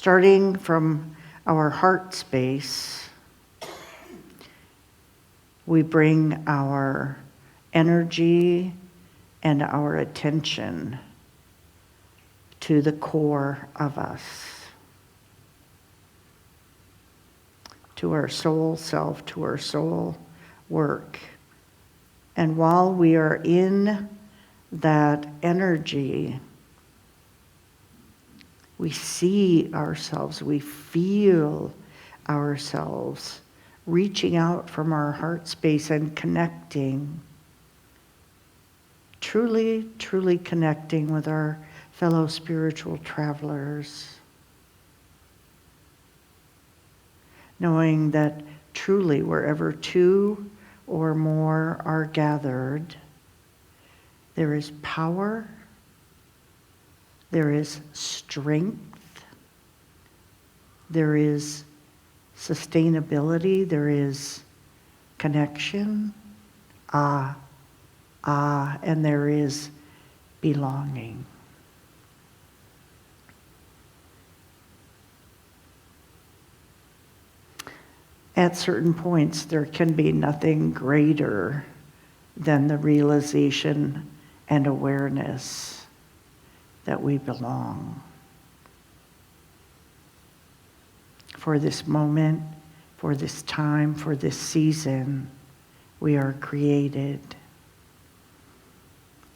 Starting from our heart space, we bring our energy and our attention to the core of us, to our soul self, to our soul work. And while we are in that energy, we see ourselves, we feel ourselves reaching out from our heart space and connecting, truly, truly connecting with our fellow spiritual travelers, knowing that truly wherever two or more are gathered, there is power, there is strength, there is sustainability, there is connection, and there is belonging. At certain points, there can be nothing greater than the realization and awareness that we belong. For this moment, for this time, for this season, we are created.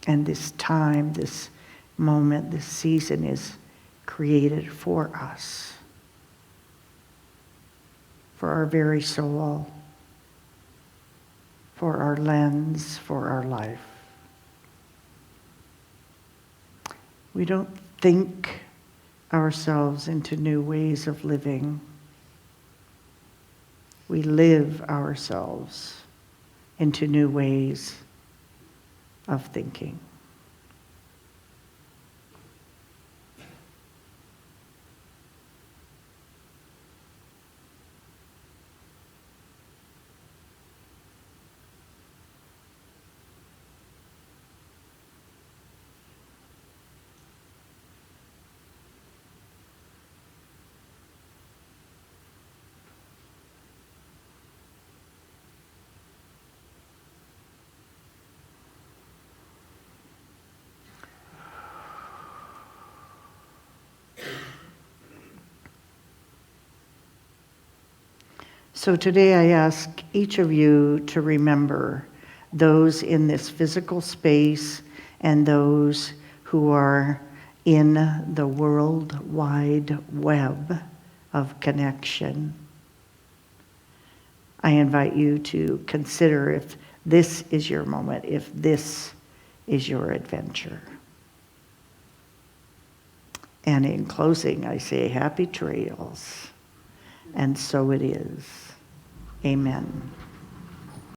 And this time, this moment, this season is created for us, for our very soul, for our lens, for our life. We don't think ourselves into new ways of living. We live ourselves into new ways of thinking. So today I ask each of you to remember those in this physical space and those who are in the world wide web of connection. I invite you to consider if this is your moment, if this is your adventure. And in closing, I say happy trails. And so it is. Amen.